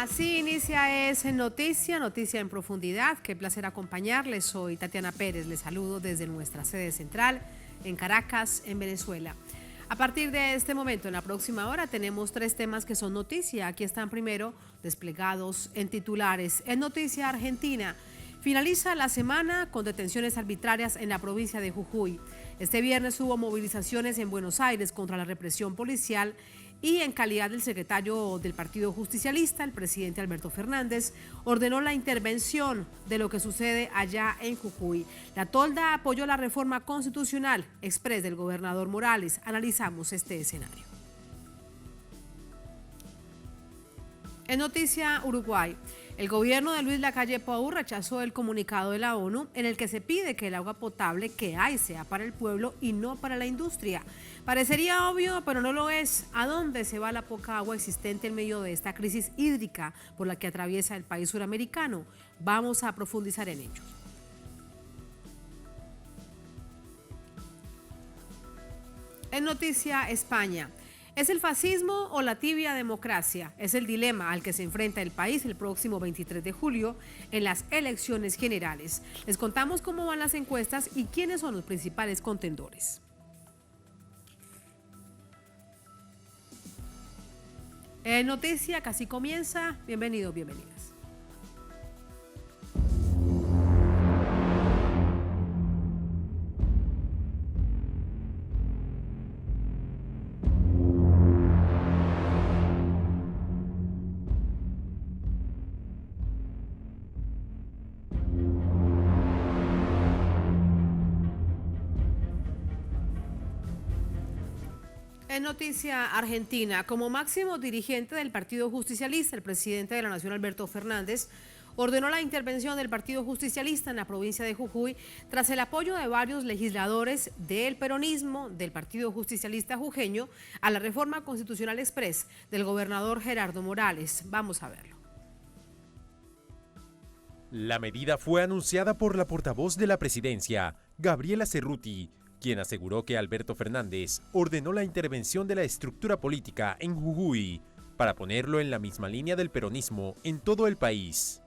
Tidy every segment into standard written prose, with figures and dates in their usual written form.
Así inicia Noticia en Profundidad. Qué placer acompañarles. Soy Tatiana Pérez. Les saludo desde nuestra sede central en Caracas, en Venezuela. A partir de este momento, en la próxima hora, tenemos 3 temas que son noticia. Aquí están primero desplegados en titulares. En Noticia Argentina, finaliza la semana con detenciones arbitrarias en la provincia de Jujuy. Este viernes hubo movilizaciones en Buenos Aires contra la represión policial y en calidad del secretario del Partido Justicialista, el presidente Alberto Fernández ordenó la intervención de lo que sucede allá en Jujuy. La tolda apoyó la reforma constitucional express del gobernador Morales. Analizamos este escenario. En Noticia Uruguay, el gobierno de Luis Lacalle Pou rechazó el comunicado de la ONU en el que se pide que el agua potable que hay sea para el pueblo y no para la industria. Parecería obvio, pero no lo es. ¿A dónde se va la poca agua existente en medio de esta crisis hídrica por la que atraviesa el país suramericano? Vamos a profundizar en ello. En Noticia España, ¿es el fascismo o la tibia democracia? Es el dilema al que se enfrenta el país el próximo 23 de julio en las elecciones generales. Les contamos cómo van las encuestas y quiénes son los principales contendores. En Noticia casi comienza. Bienvenidos, bienvenidas. En Noticia Argentina, como máximo dirigente del Partido Justicialista, el presidente de la Nación, Alberto Fernández, ordenó la intervención del Partido Justicialista en la provincia de Jujuy tras el apoyo de varios legisladores del peronismo, del Partido Justicialista jujeño, a la reforma constitucional express del gobernador Gerardo Morales. Vamos a verlo. La medida fue anunciada por la portavoz de la presidencia, Gabriela Cerruti, quien aseguró que Alberto Fernández ordenó la intervención de la estructura política en Jujuy para ponerlo en la misma línea del peronismo en todo el país.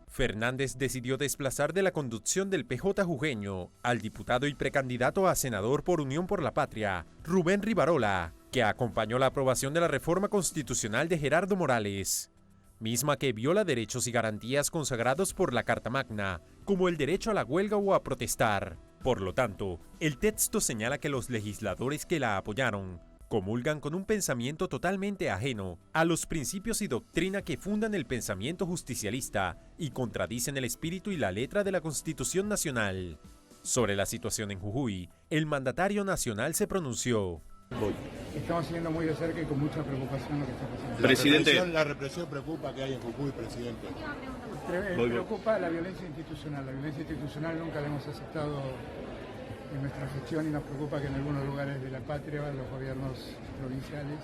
Fernández decidió desplazar de la conducción del PJ jujeño al diputado y precandidato a senador por Unión por la Patria, Rubén Rivarola, que acompañó la aprobación de la reforma constitucional de Gerardo Morales, misma que viola derechos y garantías consagrados por la Carta Magna, como el derecho a la huelga o a protestar. Por lo tanto, el texto señala que los legisladores que la apoyaron comulgan con un pensamiento totalmente ajeno a los principios y doctrina que fundan el pensamiento justicialista y contradicen el espíritu y la letra de la Constitución Nacional. Sobre la situación en Jujuy, el mandatario nacional se pronunció. Estamos siguiendo muy de cerca y con mucha preocupación lo que está pasando. Presidente, la represión preocupa que hay en Jujuy, presidente. Preocupa la violencia institucional. La violencia institucional nunca la hemos aceptado en nuestra gestión y nos preocupa que en algunos lugares de la patria los gobiernos provinciales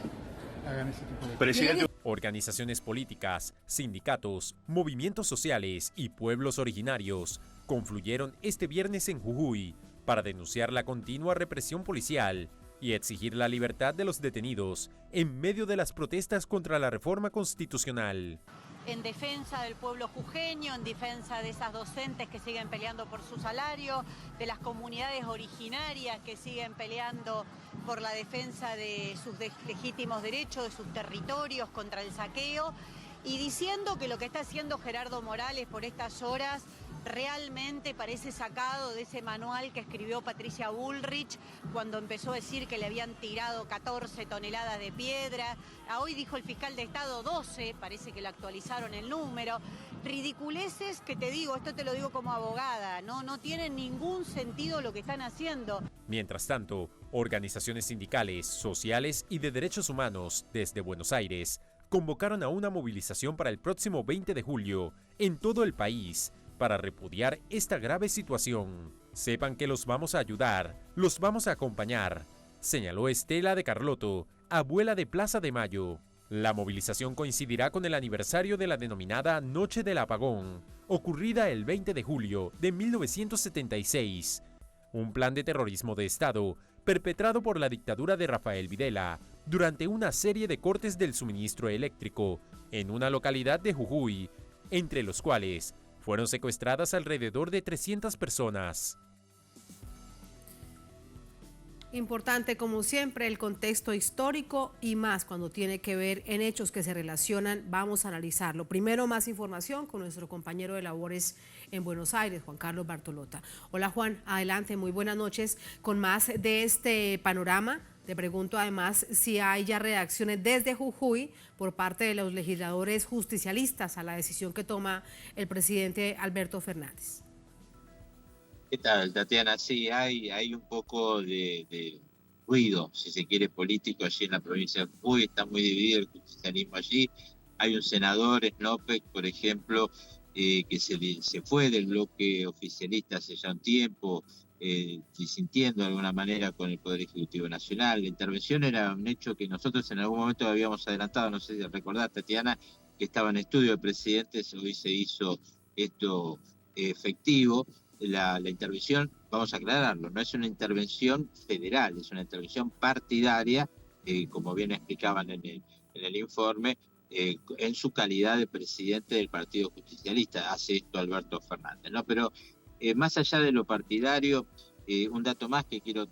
hagan ese tipo de cosas. Presidente. Organizaciones políticas, sindicatos, movimientos sociales y pueblos originarios confluyeron este viernes en Jujuy para denunciar la continua represión policial y exigir la libertad de los detenidos en medio de las protestas contra la reforma constitucional. En defensa del pueblo jujeño, en defensa de esas docentes que siguen peleando por su salario, de las comunidades originarias que siguen peleando por la defensa de sus legítimos derechos, de sus territorios contra el saqueo, y diciendo que lo que está haciendo Gerardo Morales por estas horas realmente parece sacado de ese manual que escribió Patricia Bullrich cuando empezó a decir que le habían tirado 14 toneladas de piedra. Hoy dijo el fiscal de Estado 12, parece que le actualizaron el número. Ridiculeces que te digo, esto te lo digo como abogada, no tienen ningún sentido lo que están haciendo. Mientras tanto, organizaciones sindicales, sociales y de derechos humanos desde Buenos Aires convocaron a una movilización para el próximo 20 de julio en todo el país para repudiar esta grave situación. Sepan que los vamos a ayudar, los vamos a acompañar, señaló Estela de Carlotto, abuela de Plaza de Mayo. La movilización coincidirá con el aniversario de la denominada Noche del Apagón, ocurrida el 20 de julio de 1976, un plan de terrorismo de Estado perpetrado por la dictadura de Rafael Videla, durante una serie de cortes del suministro eléctrico en una localidad de Jujuy, entre los cuales fueron secuestradas alrededor de 300 personas. Importante, como siempre, el contexto histórico y más cuando tiene que ver en hechos que se relacionan. Vamos a analizarlo. Primero, más información con nuestro compañero de labores en Buenos Aires, Juan Carlos Bartolota. Hola Juan, adelante, muy buenas noches. Con más de este panorama, te pregunto además si hay ya reacciones desde Jujuy por parte de los legisladores justicialistas a la decisión que toma el presidente Alberto Fernández. ¿Qué tal, Tatiana? Sí, hay un poco de ruido, si se quiere, político allí en la provincia de Jujuy. Está muy dividido el justicialismo allí. Hay un senador, Snopek, por ejemplo, que se fue del bloque oficialista hace ya un tiempo, disintiendo de alguna manera con el Poder Ejecutivo Nacional. La intervención era un hecho que nosotros en algún momento habíamos adelantado, no sé si recordás, Tatiana, que estaba en estudio de presidentes, hoy se hizo esto efectivo. La intervención, vamos a aclararlo, no es una intervención federal, es una intervención partidaria, como bien explicaban en el informe, en su calidad de presidente del Partido Justicialista. Hace esto Alberto Fernández, ¿no? Pero más allá de lo partidario, un dato más que quiero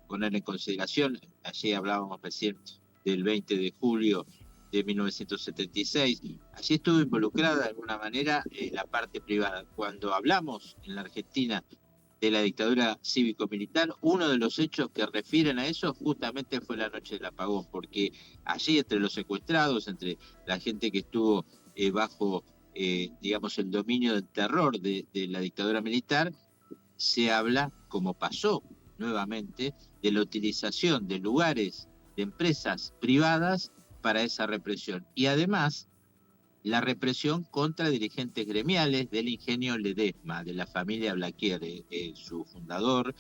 poner en consideración. Ayer hablábamos recién del 20 de julio de 1976. Allí estuvo involucrada de alguna manera la parte privada. Cuando hablamos en la Argentina de la dictadura cívico-militar, uno de los hechos que refieren a eso justamente fue la noche del apagón, porque allí entre los secuestrados, entre la gente que estuvo bajo, digamos, el dominio del terror de la dictadura militar, se habla, como pasó nuevamente, de la utilización de lugares, de empresas privadas para esa represión. Y además, la represión contra dirigentes gremiales del ingenio Ledesma, de la familia Blaquier, su fundador,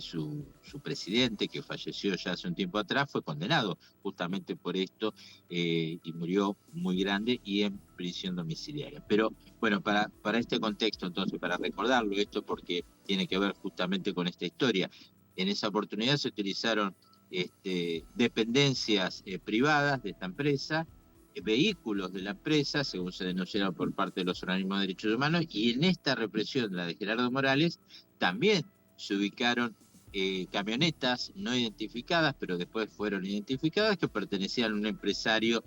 su presidente, que falleció ya hace un tiempo atrás, fue condenado justamente por esto y murió muy grande y en prisión domiciliaria. Pero bueno, para este contexto, entonces, para recordarlo esto, porque tiene que ver justamente con esta historia, en esa oportunidad se utilizaron dependencias privadas de esta empresa, vehículos de la empresa, según se denunciaron por parte de los organismos de derechos humanos, y en esta represión, la de Gerardo Morales, también se ubicaron camionetas no identificadas, pero después fueron identificadas, que pertenecían a un empresario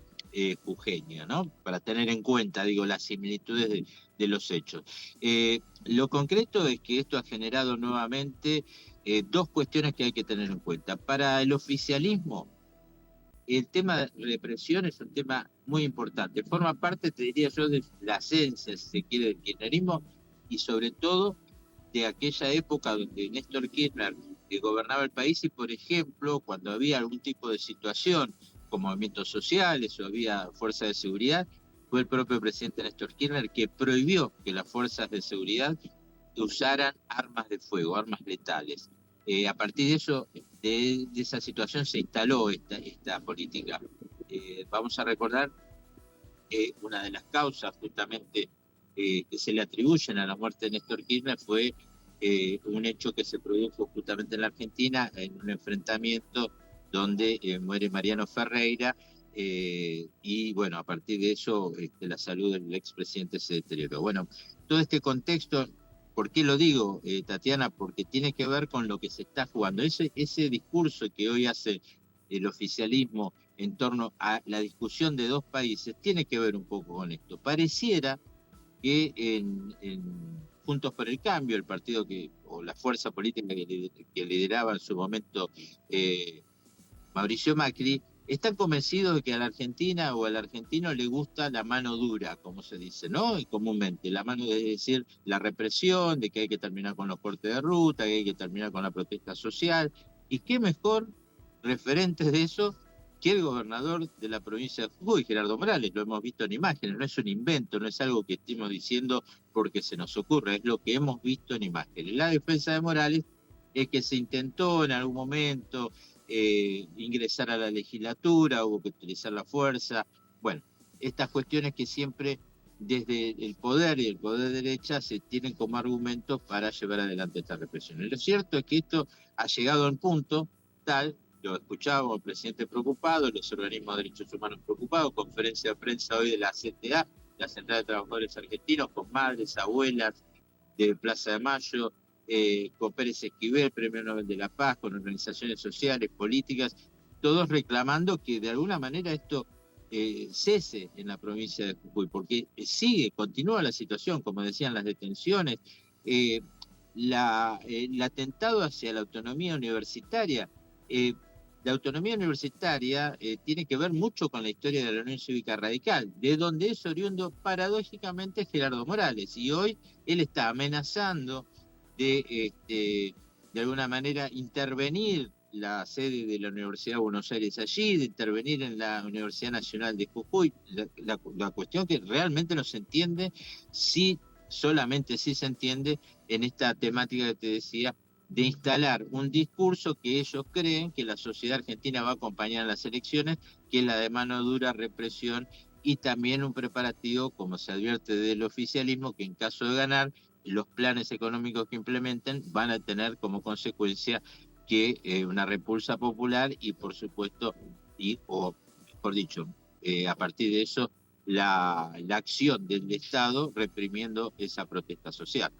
jujeño, ¿no? Para tener en cuenta, digo, las similitudes de los hechos. Lo concreto es que esto ha generado nuevamente dos cuestiones que hay que tener en cuenta. Para el oficialismo, el tema de represión es un tema muy importante. Forma parte, te diría yo, de la esencia, si se quiere, del kirchnerismo y sobre todo de aquella época donde Néstor Kirchner gobernaba el país y, por ejemplo, cuando había algún tipo de situación con movimientos sociales o había fuerzas de seguridad, fue el propio presidente Néstor Kirchner que prohibió que las fuerzas de seguridad usaran armas de fuego, armas letales. A partir de eso, de esa situación se instaló esta política. Vamos a recordar que una de las causas justamente que se le atribuyen a la muerte de Néstor Kirchner fue un hecho que se produjo justamente en la Argentina, en un enfrentamiento donde muere Mariano Ferreira, y bueno, a partir de eso la salud del expresidente se deterioró. Bueno, todo este contexto, ¿por qué lo digo, Tatiana? Porque tiene que ver con lo que se está jugando. Ese discurso que hoy hace el oficialismo en torno a la discusión de dos países tiene que ver un poco con esto. Pareciera que en Juntos por el Cambio, el partido o la fuerza política que lideraba en su momento Mauricio Macri, están convencidos de que a la Argentina o al argentino le gusta la mano dura, como se dice, ¿no? Y comúnmente, la mano, es decir, la represión, de que hay que terminar con los cortes de ruta, que hay que terminar con la protesta social. Y qué mejor referentes de eso que el gobernador de la provincia de Jujuy, Gerardo Morales. Lo hemos visto en imágenes, no es un invento, no es algo que estemos diciendo porque se nos ocurre, es lo que hemos visto en imágenes. La defensa de Morales es que se intentó en algún momento ingresar a la legislatura, hubo que utilizar la fuerza. Bueno, estas cuestiones que siempre desde el poder y el poder derecha se tienen como argumentos para llevar adelante esta represión. Y lo cierto es que esto ha llegado a un punto tal lo escuchábamos, el presidente preocupado, los organismos de derechos humanos preocupados, conferencia de prensa hoy de la CTA, la Central de Trabajadores Argentinos, con madres, abuelas de Plaza de Mayo, con Pérez Esquivel, Premio Nobel de la Paz, con organizaciones sociales, políticas, todos reclamando que de alguna manera esto cese en la provincia de Jujuy, porque continúa la situación, como decían, las detenciones, el atentado hacia la autonomía universitaria. La autonomía universitaria tiene que ver mucho con la historia de la Unión Cívica Radical, de donde es oriundo paradójicamente Gerardo Morales, y hoy él está amenazando de alguna manera intervenir la sede de la Universidad de Buenos Aires allí, de intervenir en la Universidad Nacional de Jujuy. La cuestión que realmente no se entiende, solamente si se entiende en esta temática que te decía, de instalar un discurso que ellos creen que la sociedad argentina va a acompañar en las elecciones, que es la de mano dura, represión, y también un preparativo, como se advierte del oficialismo, que en caso de ganar, los planes económicos que implementen van a tener como consecuencia que una repulsa popular y, por supuesto, o mejor dicho, a partir de eso, la acción del Estado reprimiendo esa protesta social.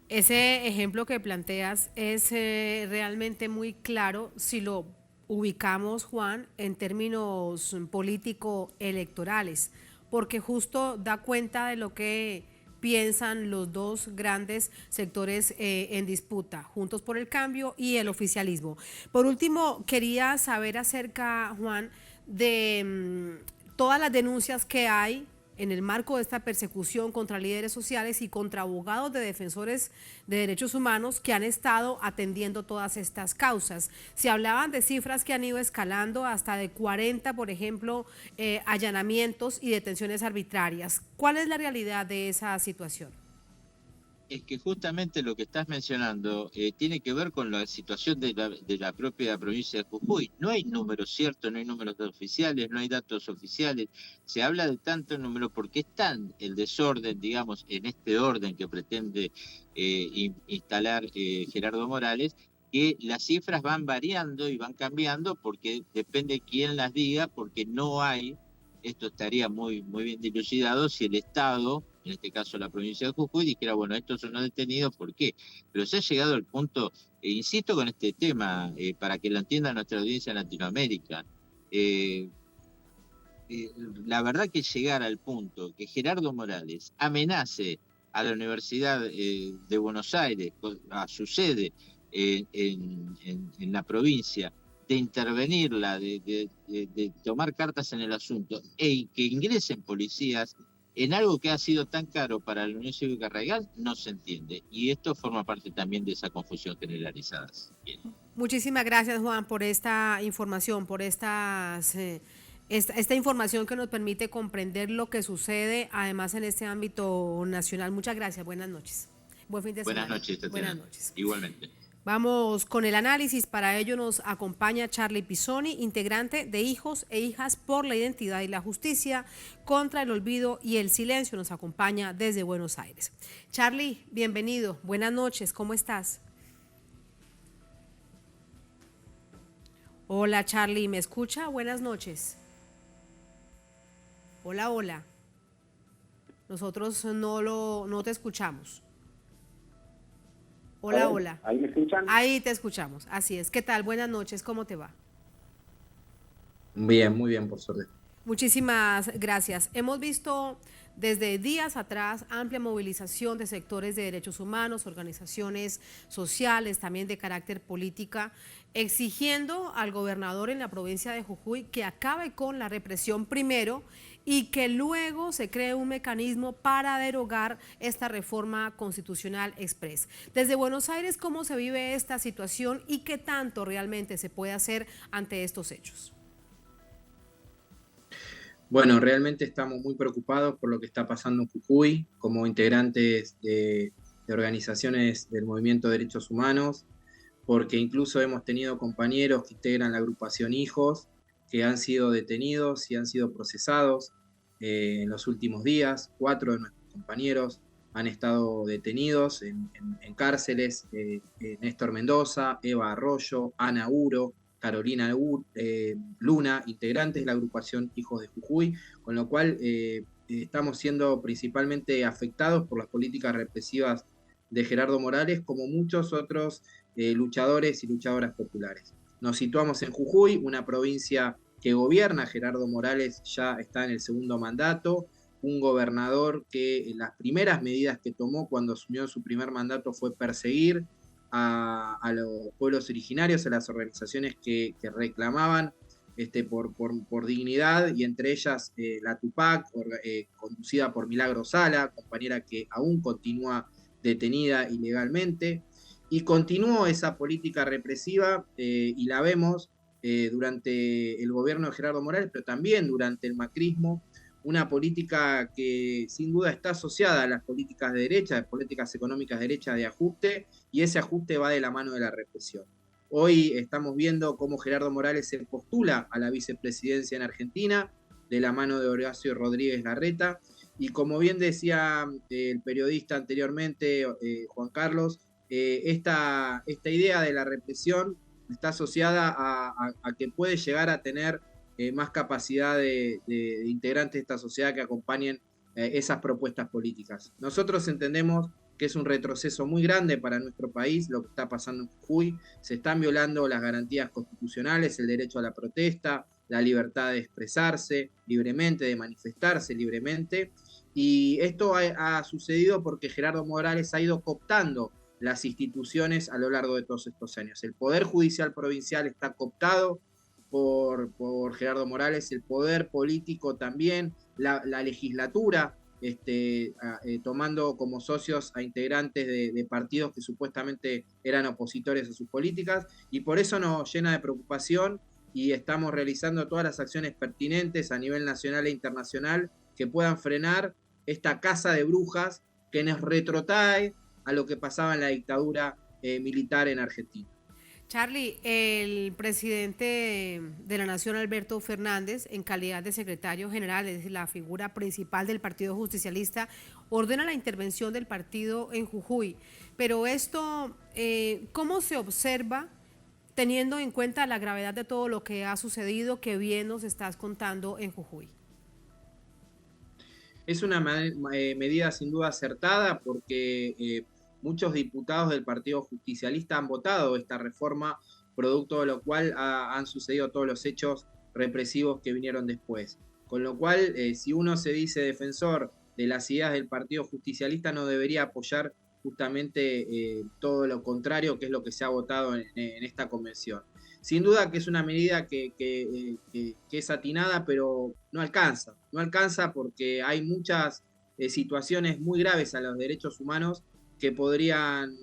Ese ejemplo que planteas es realmente muy claro si lo ubicamos, Juan, en términos político-electorales, porque justo da cuenta de lo que piensan los dos grandes sectores en disputa, Juntos por el Cambio y el oficialismo. Por último, quería saber acerca, Juan, de todas las denuncias que hay en el marco de esta persecución contra líderes sociales y contra abogados de defensores de derechos humanos que han estado atendiendo todas estas causas. Se hablaban de cifras que han ido escalando hasta de 40, por ejemplo, allanamientos y detenciones arbitrarias. ¿Cuál es la realidad de esa situación? Es que justamente lo que estás mencionando tiene que ver con la situación de la propia provincia de Jujuy. No hay números ciertos, no hay números oficiales, no hay datos oficiales. Se habla de tanto número porque está el desorden, digamos, en este orden que pretende instalar Gerardo Morales, que las cifras van variando y van cambiando porque depende quién las diga, porque no hay, esto estaría muy bien dilucidado si el Estado, en este caso la provincia de Jujuy, dijera, bueno, estos son los detenidos, ¿por qué? Pero se ha llegado al punto, insisto con este tema, para que lo entienda nuestra audiencia en Latinoamérica, la verdad que llegar al punto que Gerardo Morales amenace a la Universidad de Buenos Aires, a su sede en la provincia, de intervenirla, de tomar cartas en el asunto, que ingresen policías en algo que ha sido tan caro para la Unión Cívica Radical, no se entiende. Y esto forma parte también de esa confusión generalizada. Bien. Muchísimas gracias, Juan, por esta información, por esta información que nos permite comprender lo que sucede, además en este ámbito nacional. Muchas gracias, buenas noches. Buen fin de semana. Buenas noches, Tatiana. Buenas noches. Igualmente. Vamos con el análisis. Para ello nos acompaña Charly Pisoni, integrante de Hijos e Hijas por la Identidad y la Justicia contra el Olvido y el Silencio. Nos acompaña desde Buenos Aires. Charly, bienvenido. Buenas noches. ¿Cómo estás? Hola, Charly. ¿Me escucha? Buenas noches. Hola, hola. Nosotros no te escuchamos. Hola, hola. ¿Ahí me escuchan? Ahí te escuchamos, así es. ¿Qué tal? Buenas noches, ¿cómo te va? Bien, muy bien, por suerte. Muchísimas gracias. Hemos visto desde días atrás amplia movilización de sectores de derechos humanos, organizaciones sociales, también de carácter política, exigiendo al gobernador en la provincia de Jujuy que acabe con la represión primero y que luego se cree un mecanismo para derogar esta reforma constitucional express. Desde Buenos Aires, ¿cómo se vive esta situación y qué tanto realmente se puede hacer ante estos hechos? Bueno, realmente estamos muy preocupados por lo que está pasando en Jujuy, como integrantes de organizaciones del movimiento de derechos humanos, porque incluso hemos tenido compañeros que integran la agrupación Hijos, que han sido detenidos y han sido procesados en los últimos días. 4 de nuestros compañeros han estado detenidos en cárceles, Néstor Mendoza, Eva Arroyo, Ana Uro, Carolina Luna, integrantes de la agrupación Hijos de Jujuy, con lo cual estamos siendo principalmente afectados por las políticas represivas de Gerardo Morales, como muchos otros luchadores y luchadoras populares. Nos situamos en Jujuy, una provincia que gobierna Gerardo Morales, ya está en el segundo mandato, un gobernador que las primeras medidas que tomó cuando asumió su primer mandato fue perseguir a los pueblos originarios, a las organizaciones que reclamaban por dignidad, y entre ellas la Tupac, conducida por Milagro Sala, compañera que aún continúa detenida ilegalmente, y continuó esa política represiva y la vemos durante el gobierno de Gerardo Morales, pero también durante el macrismo, una política que sin duda está asociada a las políticas de derecha, las políticas económicas de derecha de ajuste, y ese ajuste va de la mano de la represión. Hoy estamos viendo cómo Gerardo Morales se postula a la vicepresidencia en Argentina, de la mano de Horacio Rodríguez Larreta, y como bien decía el periodista anteriormente, Juan Carlos, esta idea de la represión está asociada a que puede llegar a tener más capacidad de integrantes de esta sociedad que acompañen esas propuestas políticas. Nosotros entendemos que es un retroceso muy grande para nuestro país lo que está pasando en Jujuy. Se están violando las garantías constitucionales, el derecho a la protesta, la libertad de expresarse libremente, de manifestarse libremente, y esto ha sucedido porque Gerardo Morales ha ido cooptando las instituciones a lo largo de todos estos años. El Poder Judicial Provincial está cooptado por Gerardo Morales, el poder político también, la legislatura, tomando como socios a integrantes de partidos que supuestamente eran opositores a sus políticas, y por eso nos llena de preocupación, y estamos realizando todas las acciones pertinentes a nivel nacional e internacional que puedan frenar esta caza de brujas que nos retrotrae a lo que pasaba en la dictadura militar en Argentina. Charlie, el presidente de la Nación, Alberto Fernández, en calidad de secretario general, es decir, la figura principal del Partido Justicialista, ordena la intervención del partido en Jujuy. Pero esto, ¿cómo se observa teniendo en cuenta la gravedad de todo lo que ha sucedido, que bien nos estás contando en Jujuy? Es una medida sin duda acertada porque muchos diputados del Partido Justicialista han votado esta reforma, producto de lo cual han sucedido todos los hechos represivos que vinieron después. Con lo cual, si uno se dice defensor de las ideas del Partido Justicialista, no debería apoyar justamente todo lo contrario, que es lo que se ha votado en esta convención. Sin duda que es una medida que es atinada, pero no alcanza porque hay muchas situaciones muy graves a los derechos humanos que podrían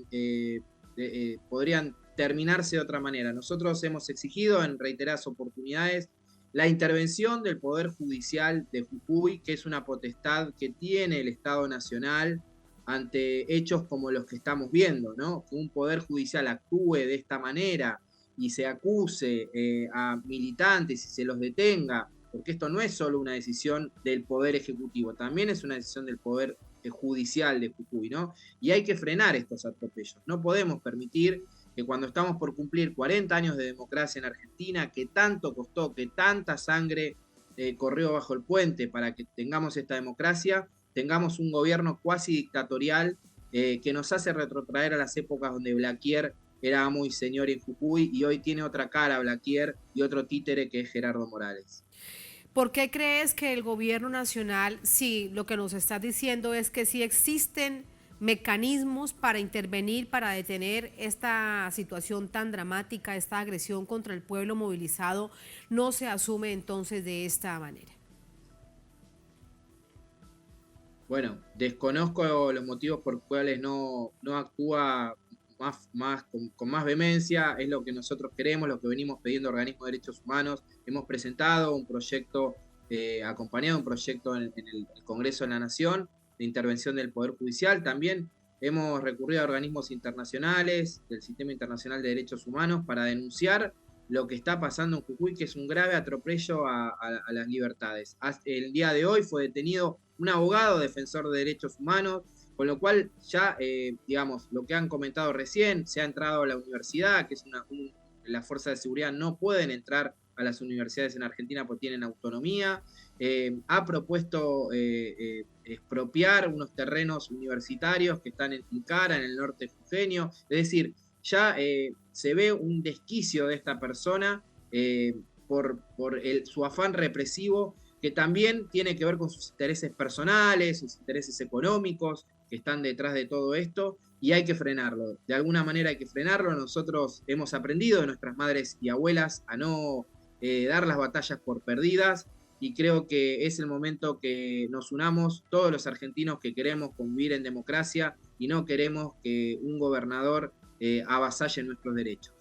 terminarse de otra manera. Nosotros hemos exigido en reiteradas oportunidades la intervención del Poder Judicial de Jujuy, que es una potestad que tiene el Estado Nacional ante hechos como los que estamos viendo, ¿no? Que un Poder Judicial actúe de esta manera y se acuse a militantes y se los detenga, porque esto no es solo una decisión del Poder Ejecutivo, también es una decisión del Poder Judicial de Jujuy, ¿no? Y hay que frenar estos atropellos. No podemos permitir que cuando estamos por cumplir 40 años de democracia en Argentina, que tanto costó, que tanta sangre corrió bajo el puente para que tengamos esta democracia, tengamos un gobierno cuasi dictatorial que nos hace retrotraer a las épocas donde Blaquier era amo y señor en Jujuy, y hoy tiene otra cara Blaquier y otro títere que es Gerardo Morales. ¿Por qué crees que el gobierno nacional, si lo que nos estás diciendo es que sí existen mecanismos para intervenir, para detener esta situación tan dramática, esta agresión contra el pueblo movilizado, no se asume entonces de esta manera? Bueno, desconozco los motivos por los cuales no actúa con más vehemencia. Es lo que nosotros queremos, lo que venimos pidiendo a organismos de derechos humanos. Hemos presentado un proyecto, acompañado de un proyecto en el Congreso de la Nación, de intervención del Poder Judicial. También hemos recurrido a organismos internacionales, del Sistema Internacional de Derechos Humanos, para denunciar lo que está pasando en Jujuy, que es un grave atropello a las libertades. El día de hoy fue detenido un abogado defensor de derechos humanos, con lo cual ya, digamos, lo que han comentado recién, se ha entrado a la universidad, que es las fuerzas de seguridad no pueden entrar a las universidades en Argentina porque tienen autonomía. Ha propuesto expropiar unos terrenos universitarios que están en Tilcara, en el norte jujeño. Es decir, ya se ve un desquicio de esta persona por su afán represivo, que también tiene que ver con sus intereses personales, sus intereses económicos que están detrás de todo esto, y hay que frenarlo. De alguna manera hay que frenarlo. Nosotros hemos aprendido de nuestras madres y abuelas a no dar las batallas por perdidas, y creo que es el momento que nos unamos todos los argentinos que queremos convivir en democracia y no queremos que un gobernador avasalle nuestros derechos.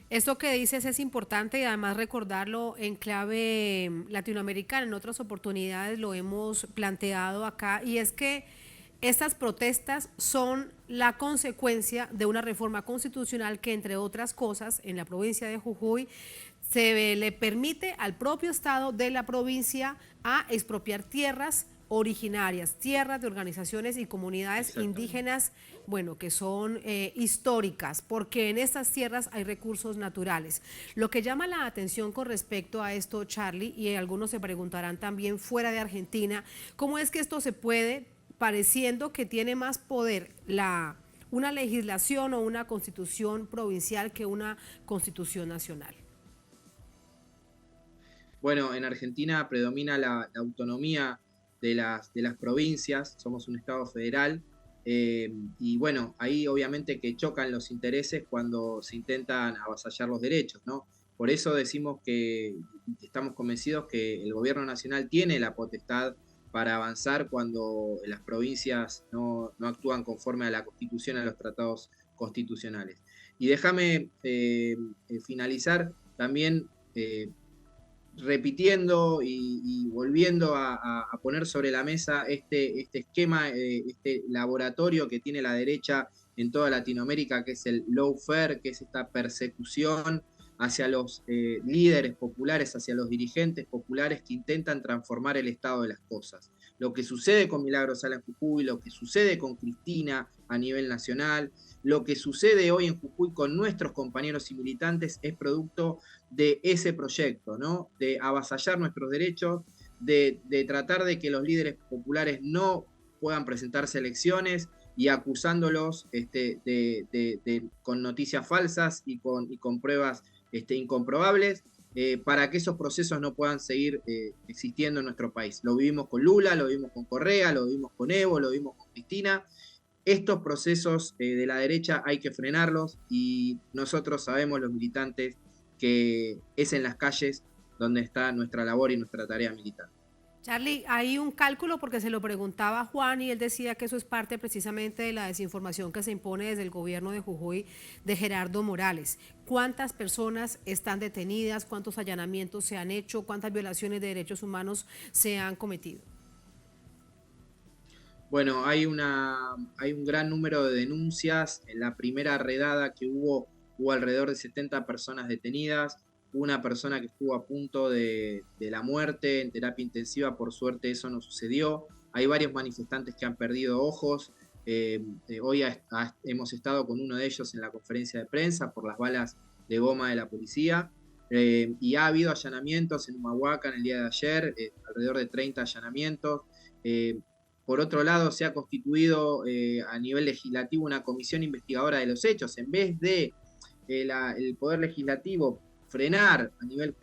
Esto que dices es importante y además recordarlo en clave latinoamericana. En otras oportunidades lo hemos planteado acá, y es que estas protestas son la consecuencia de una reforma constitucional que, entre otras cosas, en la provincia de Jujuy se le permite al propio Estado de la provincia a expropiar tierras originarias, tierras de organizaciones y comunidades indígenas, bueno, que son históricas, porque en estas tierras hay recursos naturales. Lo que llama la atención con respecto a esto, Charlie, y algunos se preguntarán también fuera de Argentina, ¿cómo es que esto se puede, pareciendo que tiene más poder una legislación o una constitución provincial que una constitución nacional? Bueno, en Argentina predomina la autonomía de las provincias, somos un Estado federal, y bueno, ahí obviamente que chocan los intereses cuando se intentan avasallar los derechos, ¿no? Por eso decimos que estamos convencidos que el gobierno nacional tiene la potestad para avanzar cuando las provincias no actúan conforme a la Constitución, a los tratados constitucionales. Y déjame finalizar también repitiendo y volviendo a poner sobre la mesa este esquema, este laboratorio que tiene la derecha en toda Latinoamérica, que es el lawfare, que es esta persecución hacia los líderes populares, hacia los dirigentes populares que intentan transformar el estado de las cosas. Lo que sucede con Milagros Sala en Jujuy, lo que sucede con Cristina a nivel nacional, lo que sucede hoy en Jujuy con nuestros compañeros y militantes es producto de ese proyecto, ¿no? De avasallar nuestros derechos, de tratar de que los líderes populares no puedan presentarse a elecciones y acusándolos con noticias falsas y con pruebas incomprobables, para que esos procesos no puedan seguir existiendo en nuestro país. Lo vivimos con Lula, lo vivimos con Correa, lo vivimos con Evo, lo vivimos con Cristina. Estos procesos de la derecha hay que frenarlos, y nosotros sabemos, los militantes, que es en las calles donde está nuestra labor y nuestra tarea militar. Charlie, hay un cálculo, porque se lo preguntaba a Juan y él decía que eso es parte precisamente de la desinformación que se impone desde el gobierno de Jujuy de Gerardo Morales. ¿Cuántas personas están detenidas? ¿Cuántos allanamientos se han hecho? ¿Cuántas violaciones de derechos humanos se han cometido? Bueno, hay un gran número de denuncias. En la primera redada que hubo alrededor de 70 personas detenidas. Una persona que estuvo a punto de la muerte en terapia intensiva. Por suerte eso no sucedió. Hay varios manifestantes que han perdido ojos. Hoy hemos estado con uno de ellos en la conferencia de prensa por las balas de goma de la policía. Y ha habido allanamientos en Humahuaca en el día de ayer, alrededor de 30 allanamientos. Por otro lado, se ha constituido a nivel legislativo una comisión investigadora de los hechos. En vez de el Poder Legislativo frenar a nivel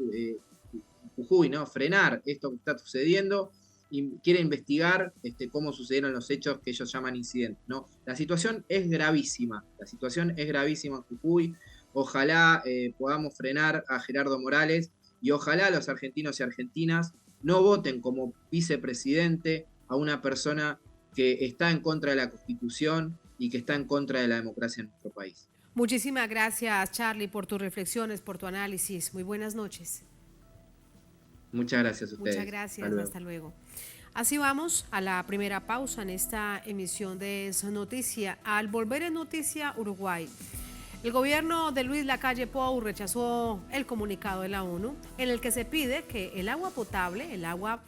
Jujuy, ¿no? Frenar esto que está sucediendo, y quiere investigar cómo sucedieron los hechos que ellos llaman incidentes, ¿no? La situación es gravísima en Jujuy. Ojalá podamos frenar a Gerardo Morales, y ojalá los argentinos y argentinas no voten como vicepresidente a una persona que está en contra de la Constitución y que está en contra de la democracia en nuestro país. Muchísimas gracias, Charlie, por tus reflexiones, por tu análisis. Muy buenas noches. Muchas gracias a ustedes. Muchas gracias, hasta luego. Así vamos a la primera pausa en esta emisión de Es Noticia. Al volver en Noticia Uruguay, el gobierno de Luis Lacalle Pou rechazó el comunicado de la ONU en el que se pide que el agua potable, el agua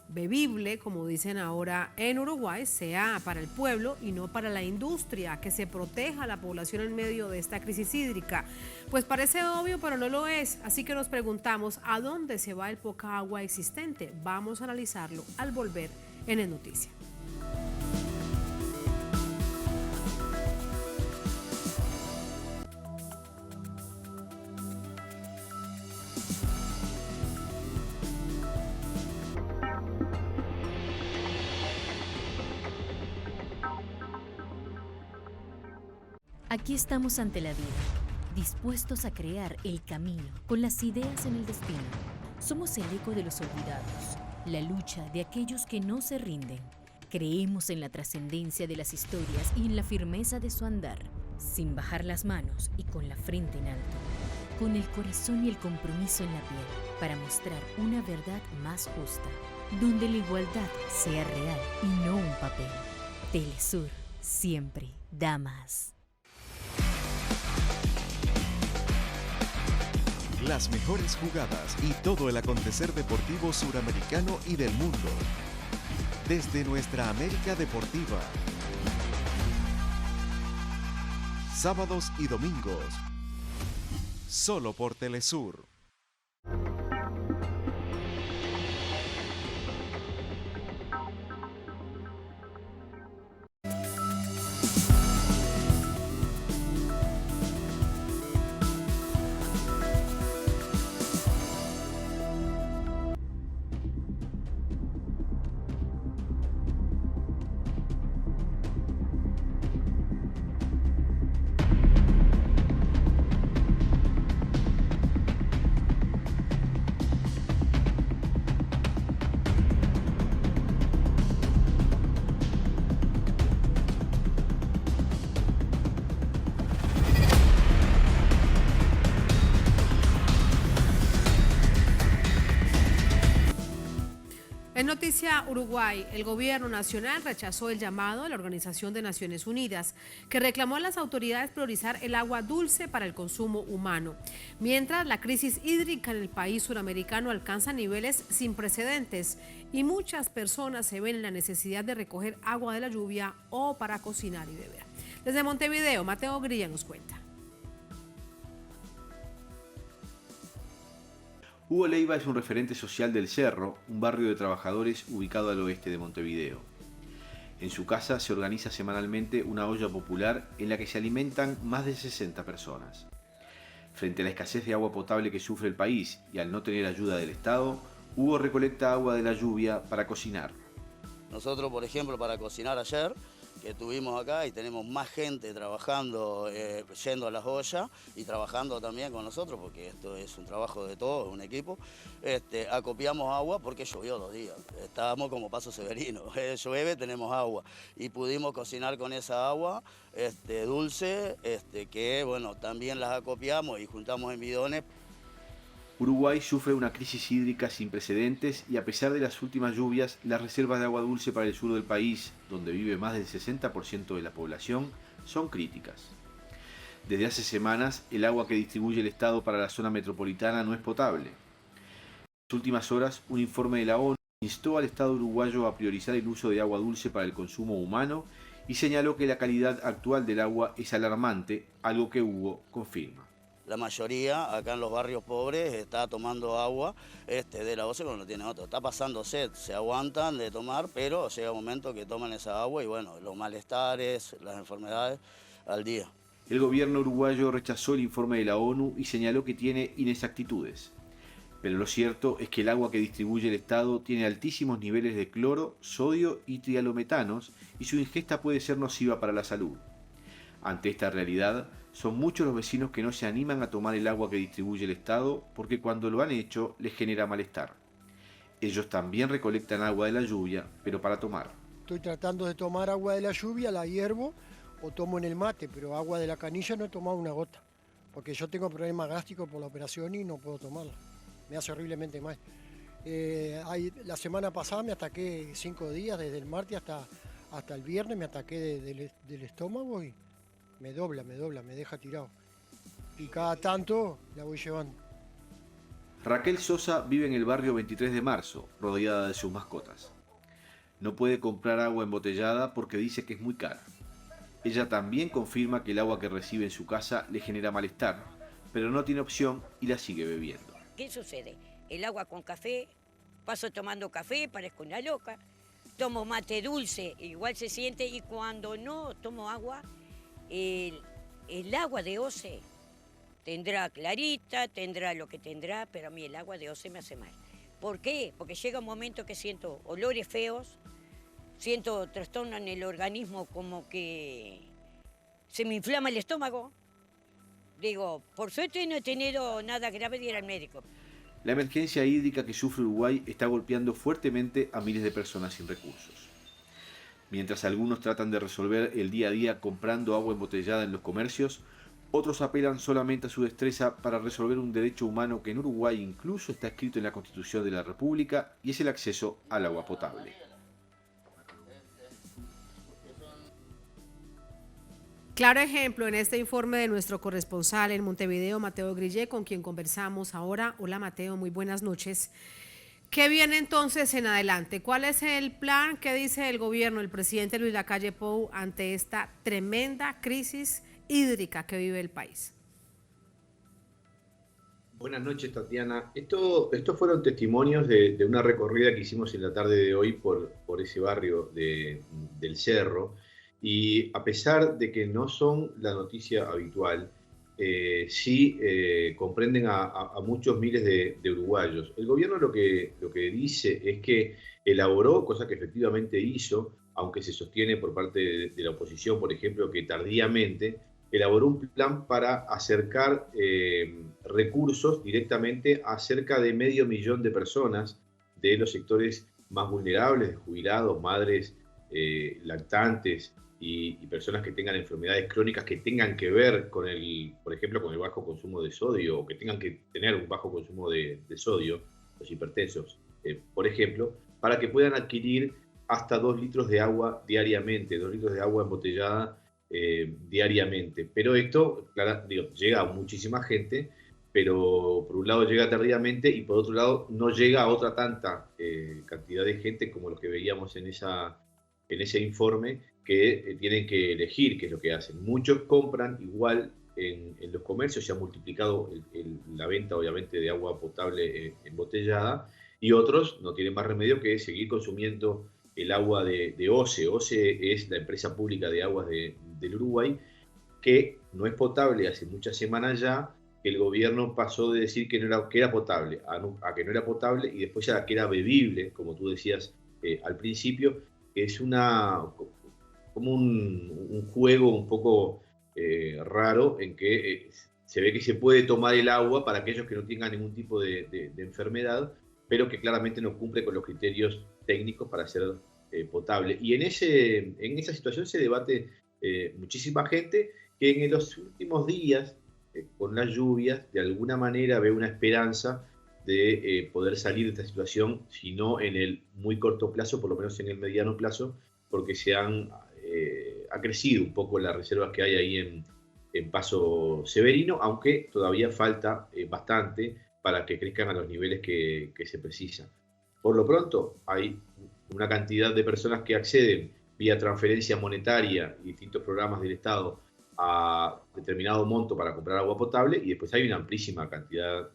bebible, como dicen ahora en Uruguay, sea para el pueblo y no para la industria, que se proteja a la población en medio de esta crisis hídrica. Pues parece obvio, pero no lo es, así que nos preguntamos a dónde se va el poca agua existente. Vamos a analizarlo al volver en el Noticia. Aquí estamos ante la vida, dispuestos a crear el camino, con las ideas en el destino. Somos el eco de los olvidados, la lucha de aquellos que no se rinden. Creemos en la trascendencia de las historias y en la firmeza de su andar, sin bajar las manos y con la frente en alto, con el corazón y el compromiso en la piel, para mostrar una verdad más justa, donde la igualdad sea real y no un papel. Telesur siempre da más. Las mejores jugadas y todo el acontecer deportivo suramericano y del mundo. Desde nuestra América Deportiva. Sábados y domingos. Solo por Telesur. En Noticia Uruguay, el gobierno nacional rechazó el llamado de la Organización de Naciones Unidas, que reclamó a las autoridades priorizar el agua dulce para el consumo humano, mientras la crisis hídrica en el país suramericano alcanza niveles sin precedentes y muchas personas se ven en la necesidad de recoger agua de la lluvia o para cocinar y beber. Desde Montevideo, Mateo Grilla nos cuenta. Hugo Leiva es un referente social del Cerro, un barrio de trabajadores ubicado al oeste de Montevideo. En su casa se organiza semanalmente una olla popular en la que se alimentan más de 60 personas. Frente a la escasez de agua potable que sufre el país y al no tener ayuda del Estado, Hugo recolecta agua de la lluvia para cocinar. Nosotros, por ejemplo, para cocinar ayer, que estuvimos acá y tenemos más gente trabajando, yendo a las ollas y trabajando también con nosotros, porque esto es un trabajo de todos, un equipo, acopiamos agua porque llovió 2 días. Estábamos como Paso Severino, llueve, tenemos agua y pudimos cocinar con esa agua dulce, que bueno, también las acopiamos y juntamos en bidones. Uruguay sufre una crisis hídrica sin precedentes y a pesar de las últimas lluvias, las reservas de agua dulce para el sur del país, donde vive más del 60% de la población, son críticas. Desde hace semanas, el agua que distribuye el Estado para la zona metropolitana no es potable. En las últimas horas, un informe de la ONU instó al Estado uruguayo a priorizar el uso de agua dulce para el consumo humano y señaló que la calidad actual del agua es alarmante, algo que Hugo confirma. La mayoría acá en los barrios pobres está tomando agua de la OCE cuando no tiene otro. Está pasando sed, se aguantan de tomar, pero llega un momento que toman esa agua y bueno, los malestares, las enfermedades al día. El gobierno uruguayo rechazó el informe de la ONU y señaló que tiene inexactitudes. Pero lo cierto es que el agua que distribuye el Estado tiene altísimos niveles de cloro, sodio y trialometanos y su ingesta puede ser nociva para la salud. Ante esta realidad, son muchos los vecinos que no se animan a tomar el agua que distribuye el Estado porque cuando lo han hecho les genera malestar. Ellos también recolectan agua de la lluvia, pero para tomar. Estoy tratando de tomar agua de la lluvia, la hiervo o tomo en el mate, pero agua de la canilla no he tomado una gota, porque yo tengo problemas gástricos por la operación y no puedo tomarla. Me hace horriblemente mal. La semana pasada me ataqué 5 días, desde el martes hasta el viernes me ataqué del estómago y me dobla, me deja tirado. Y cada tanto la voy llevando. Raquel Sosa vive en el barrio 23 de marzo, rodeada de sus mascotas. No puede comprar agua embotellada porque dice que es muy cara. Ella también confirma que el agua que recibe en su casa le genera malestar, pero no tiene opción y la sigue bebiendo. ¿Qué sucede? El agua con café, paso tomando café, parezco una loca. Tomo mate dulce, igual se siente, y cuando no tomo agua, el agua de OCE tendrá clarita, tendrá lo que tendrá, pero a mí el agua de OCE me hace mal. ¿Por qué? Porque llega un momento que siento olores feos, siento trastorno en el organismo, como que se me inflama el estómago. Digo, por suerte no he tenido nada grave de ir al médico. La emergencia hídrica que sufre Uruguay está golpeando fuertemente a miles de personas sin recursos. Mientras algunos tratan de resolver el día a día comprando agua embotellada en los comercios, otros apelan solamente a su destreza para resolver un derecho humano que en Uruguay incluso está escrito en la Constitución de la República, y es el acceso al agua potable. Claro ejemplo en este informe de nuestro corresponsal en Montevideo, Mateo Grillé, con quien conversamos ahora. Hola Mateo, muy buenas noches. ¿Qué viene entonces en adelante? ¿Cuál es el plan que dice el gobierno, el presidente Luis Lacalle Pou, ante esta tremenda crisis hídrica que vive el país? Buenas noches, Tatiana. Estos fueron testimonios de una recorrida que hicimos en la tarde de hoy por ese barrio del Cerro. Y a pesar de que no son la noticia habitual, sí comprenden a muchos miles de uruguayos. El gobierno lo que dice es que elaboró, cosa que efectivamente hizo, aunque se sostiene por parte de la oposición, por ejemplo, que tardíamente, elaboró un plan para acercar recursos directamente a cerca de 500.000 de personas de los sectores más vulnerables, de jubilados, madres lactantes, y personas que tengan enfermedades crónicas que tengan que ver con por ejemplo, con el bajo consumo de sodio, o que tengan que tener un bajo consumo de sodio, los hipertensos, por ejemplo, para que puedan adquirir hasta 2 litros de agua diariamente, 2 litros de agua embotellada diariamente. Pero esto, claro, llega a muchísima gente, pero por un lado llega tardíamente y por otro lado no llega a otra tanta cantidad de gente como los que veíamos en ese informe, que tienen que elegir qué es lo que hacen. Muchos compran igual en los comercios, se ha multiplicado la venta, obviamente, de agua potable embotellada, y otros no tienen más remedio que seguir consumiendo el agua de OCE. OCE es la empresa pública de aguas del Uruguay, que no es potable hace muchas semanas ya, que el gobierno pasó de decir que era potable a que no era potable, y después ya que era bebible, como tú decías al principio, que es como un juego un poco raro, en que se ve que se puede tomar el agua para aquellos que no tengan ningún tipo de enfermedad, pero que claramente no cumple con los criterios técnicos para ser potable. Y en esa situación se debate muchísima gente que en los últimos días, con las lluvias, de alguna manera ve una esperanza de poder salir de esta situación, si no en el muy corto plazo, por lo menos en el mediano plazo, porque ha crecido un poco las reservas que hay ahí en Paso Severino, aunque todavía falta bastante para que crezcan a los niveles que se precisan. Por lo pronto, hay una cantidad de personas que acceden vía transferencia monetaria y distintos programas del Estado a determinado monto para comprar agua potable, y después hay una amplísima cantidad,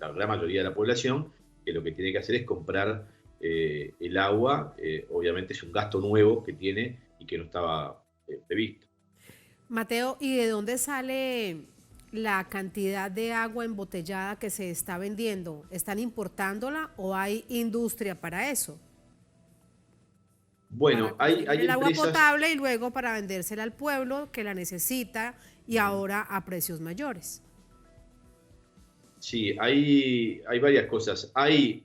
la gran mayoría de la población, que lo que tiene que hacer es comprar el agua. Obviamente es un gasto nuevo que tiene y que no estaba previsto. Mateo, ¿y de dónde sale la cantidad de agua embotellada que se está vendiendo? ¿Están importándola o hay industria para eso? Bueno, hay el agua empresas, potable y luego para vendérsela al pueblo que la necesita, y ahora a precios mayores. Sí, hay varias cosas. Hay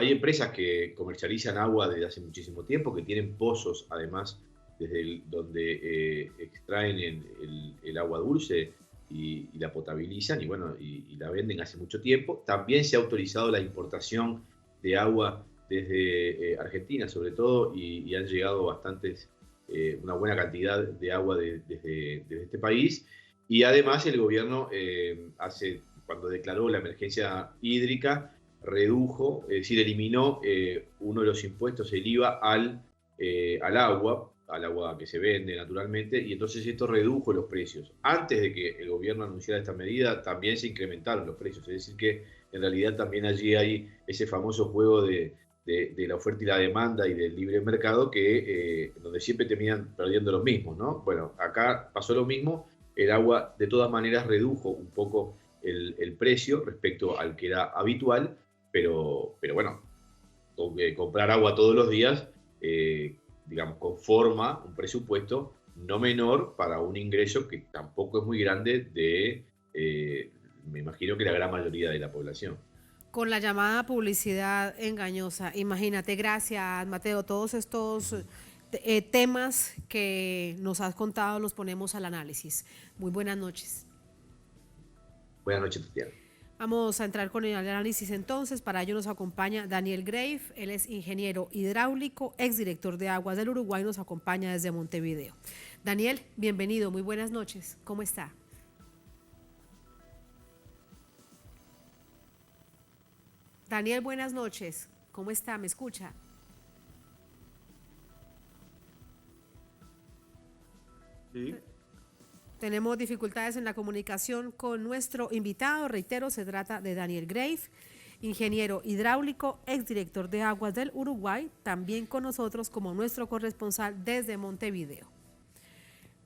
empresas que comercializan agua desde hace muchísimo tiempo, que tienen pozos, además, desde donde extraen el agua dulce y la potabilizan, y la venden hace mucho tiempo. También se ha autorizado la importación de agua desde Argentina, sobre todo, y han llegado una buena cantidad de agua desde este país. Y además el gobierno hace cuando declaró la emergencia hídrica, redujo, es decir, eliminó uno de los impuestos, el IVA, al agua que se vende naturalmente, y entonces esto redujo los precios. Antes de que el gobierno anunciara esta medida, también se incrementaron los precios, es decir que en realidad también allí hay ese famoso juego de la oferta y la demanda y del libre mercado donde siempre terminan perdiendo los mismos, ¿no? Bueno, acá pasó lo mismo, el agua de todas maneras redujo un poco el precio respecto al que era habitual, pero bueno, comprar agua todos los días, digamos, conforma un presupuesto no menor para un ingreso que tampoco es muy grande me imagino que la gran mayoría de la población. Con la llamada publicidad engañosa, imagínate, gracias Mateo, todos estos temas que nos has contado los ponemos al análisis. Muy buenas noches. Buenas noches, Tatiana. Vamos a entrar con el análisis entonces. Para ello nos acompaña Daniel Grave, él es ingeniero hidráulico, exdirector de Aguas del Uruguay, nos acompaña desde Montevideo. Daniel, bienvenido, muy buenas noches, ¿cómo está? Daniel, buenas noches, ¿cómo está? ¿Me escucha? Sí. Tenemos dificultades en la comunicación con nuestro invitado. Reitero, se trata de Daniel Grave, ingeniero hidráulico, exdirector de Aguas del Uruguay, también con nosotros como nuestro corresponsal desde Montevideo.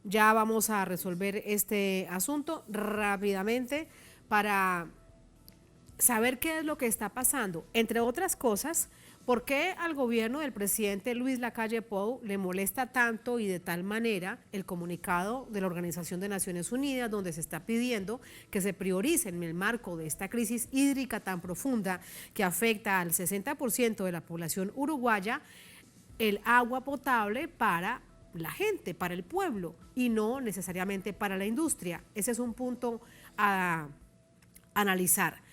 Ya vamos a resolver este asunto rápidamente para saber qué es lo que está pasando. Entre otras cosas, ¿por qué al gobierno del presidente Luis Lacalle Pou le molesta tanto y de tal manera el comunicado de la Organización de Naciones Unidas, donde se está pidiendo que se priorice en el marco de esta crisis hídrica tan profunda que afecta al 60% de la población uruguaya, el agua potable para la gente, para el pueblo, y no necesariamente para la industria? Ese es un punto a analizar.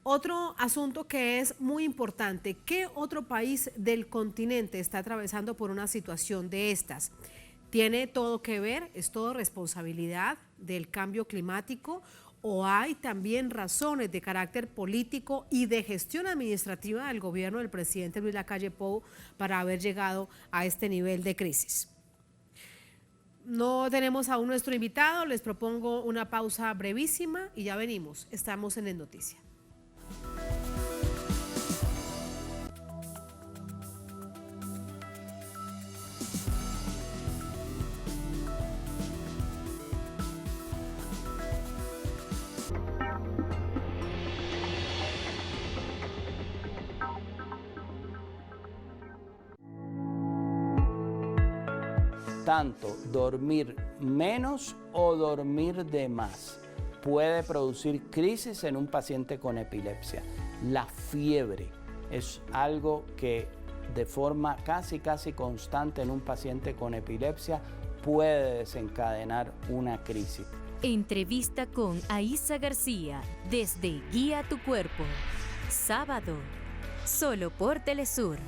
Otro asunto que es muy importante, ¿qué otro país del continente está atravesando por una situación de estas? ¿Tiene todo que ver, es todo responsabilidad del cambio climático o hay también razones de carácter político y de gestión administrativa del gobierno del presidente Luis Lacalle Pou para haber llegado a este nivel de crisis? No tenemos aún nuestro invitado, les propongo una pausa brevísima y ya venimos, estamos en El Noticia. Tanto dormir menos o dormir de más puede producir crisis en un paciente con epilepsia. La fiebre es algo que de forma casi constante en un paciente con epilepsia puede desencadenar una crisis. Entrevista con Aísa García desde Guía tu Cuerpo. Sábado, solo por Telesur.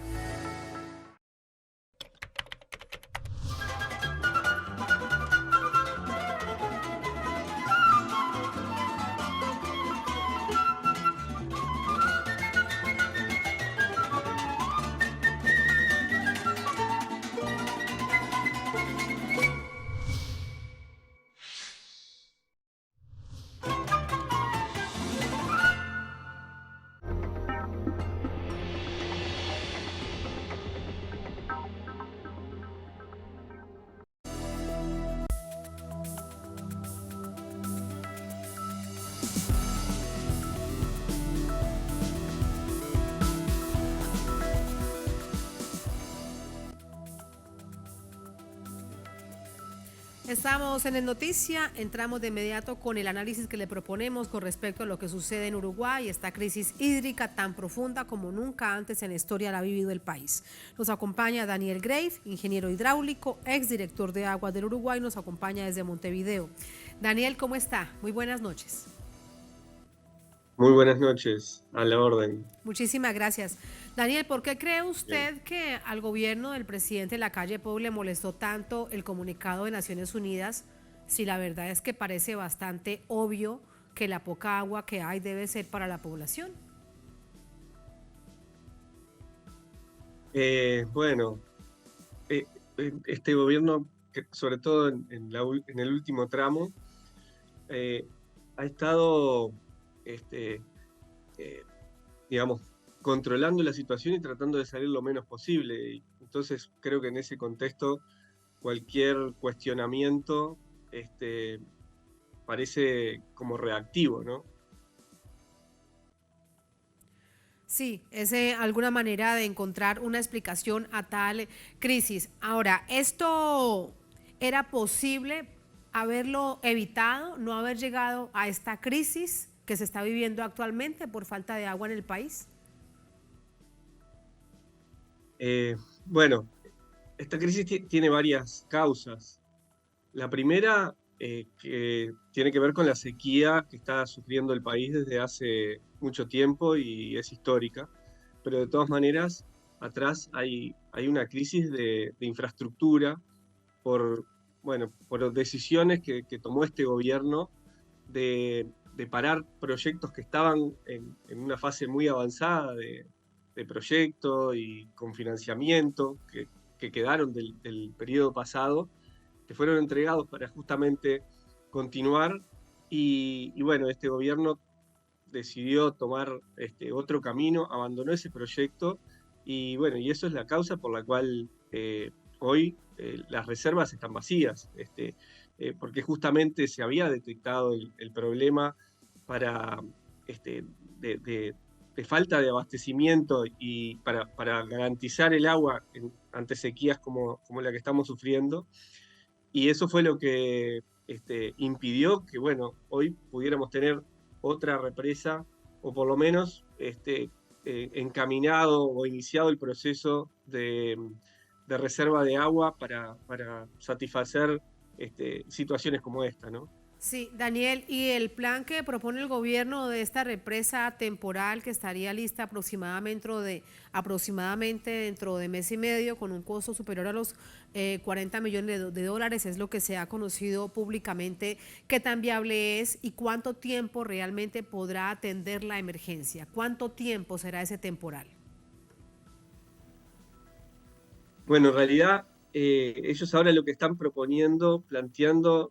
Estamos en El Noticia, entramos de inmediato con el análisis que le proponemos con respecto a lo que sucede en Uruguay, esta crisis hídrica tan profunda como nunca antes en la historia la ha vivido el país. Nos acompaña Daniel Grave, ingeniero hidráulico, exdirector de Aguas del Uruguay, nos acompaña desde Montevideo. Daniel, ¿cómo está? Muy buenas noches. Muy buenas noches, a la orden. Muchísimas gracias. Daniel, ¿por qué cree usted que al gobierno del presidente Lacalle Pou le molestó tanto el comunicado de Naciones Unidas, si la verdad es que parece bastante obvio que la poca agua que hay debe ser para la población. Bueno, este gobierno, sobre todo en el último tramo, ha estado, digamos, controlando la situación y tratando de salir lo menos posible. Y entonces creo que en ese contexto cualquier cuestionamiento parece como reactivo, ¿no? Sí, es alguna manera de encontrar una explicación a tal crisis. Ahora, ¿esto era posible haberlo evitado, no haber llegado a esta crisis que se está viviendo actualmente por falta de agua en el país? Bueno, esta crisis tiene varias causas. La primera, que tiene que ver con la sequía que está sufriendo el país desde hace mucho tiempo y es histórica, pero de todas maneras, atrás hay una crisis de infraestructura por decisiones que tomó este gobierno de parar proyectos que estaban en una fase muy avanzada de proyecto y con financiamiento que quedaron del periodo pasado, que fueron entregados para justamente continuar, y bueno, este gobierno decidió tomar otro camino, abandonó ese proyecto, y bueno, y eso es la causa por la cual hoy las reservas están vacías, porque justamente se había detectado el problema de falta de abastecimiento y para garantizar el agua ante sequías como la que estamos sufriendo. Y eso fue lo que impidió que, bueno, hoy pudiéramos tener otra represa, o por lo menos encaminado o iniciado el proceso de reserva de agua para satisfacer situaciones como esta, ¿no? Sí, Daniel, ¿y el plan que propone el gobierno de esta represa temporal que estaría lista aproximadamente dentro de mes y medio con un costo superior a los 40 millones de dólares, es lo que se ha conocido públicamente? ¿Qué tan viable es y cuánto tiempo realmente podrá atender la emergencia? ¿Cuánto tiempo será ese temporal? Bueno, en realidad ellos ahora lo que están planteando,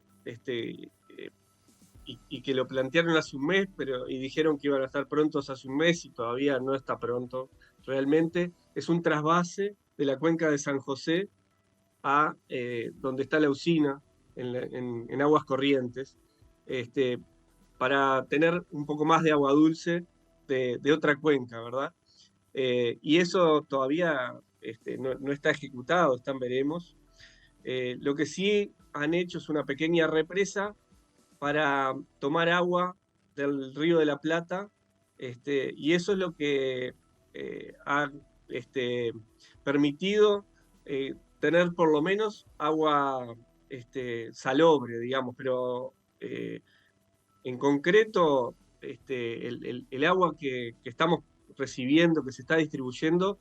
y que lo plantearon hace un mes, y dijeron que iban a estar prontos hace un mes y todavía no está pronto realmente, es un trasvase de la cuenca de San José a donde está la usina, en Aguas Corrientes, para tener un poco más de agua dulce de otra cuenca, ¿verdad? Y eso todavía no está ejecutado, está en veremos. Lo que sí han hecho es una pequeña represa para tomar agua del Río de la Plata, y eso es lo que ha permitido tener por lo menos agua salobre, digamos, pero en concreto el agua que estamos recibiendo, que se está distribuyendo,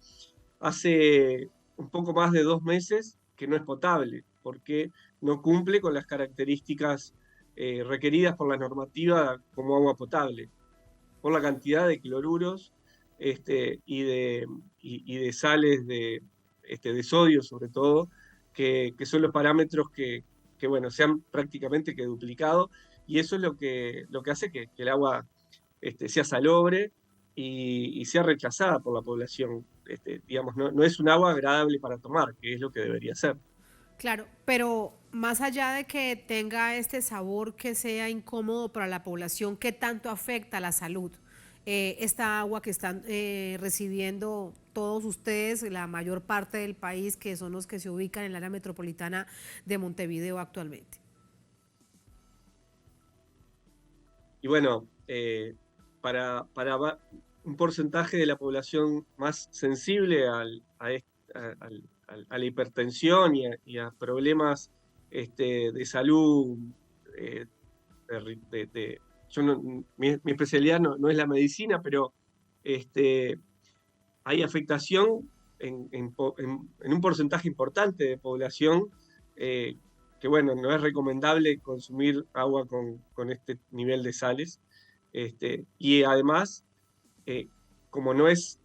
hace un poco más de 2 meses que no es potable, porque no cumple con las características requeridas por la normativa como agua potable, por la cantidad de cloruros y de sales de sodio, sobre todo, que son los parámetros que bueno, se han prácticamente que duplicado, y eso es lo que hace que el agua sea salobre y sea rechazada por la población. Digamos, no es un agua agradable para tomar, que es lo que debería ser. Claro, pero más allá de que tenga este sabor que sea incómodo para la población, ¿qué tanto afecta a la salud esta agua que están recibiendo todos ustedes, la mayor parte del país, que son los que se ubican en el área metropolitana de Montevideo actualmente? Y bueno, para un porcentaje de la población más sensible a la hipertensión y a problemas de salud, mi especialidad no es la medicina, pero hay afectación en un porcentaje importante de población que bueno, no es recomendable consumir agua con este nivel de sales. Y además, como no es,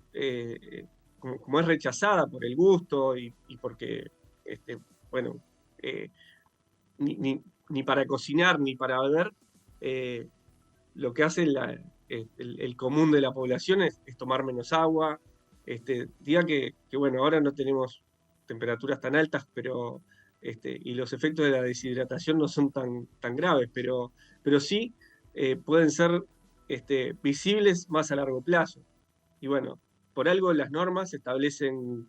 como es rechazada por el gusto y porque, bueno, ni para cocinar ni para beber, lo que hace el común de la población es tomar menos agua. Diga que, bueno, ahora no tenemos temperaturas tan altas, pero y los efectos de la deshidratación no son tan graves, pero sí pueden ser visibles más a largo plazo. Y bueno, por algo las normas establecen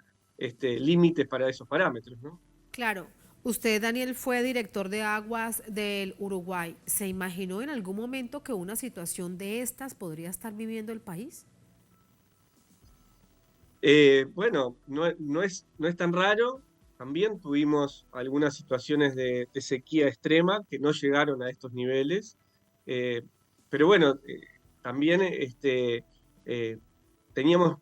límites para esos parámetros, ¿no? Claro. Usted, Daniel, fue director de aguas del Uruguay. ¿Se imaginó en algún momento que una situación de estas podría estar viviendo el país? Bueno, no es tan raro. También tuvimos algunas situaciones de sequía extrema que no llegaron a estos niveles. Pero bueno, también teníamos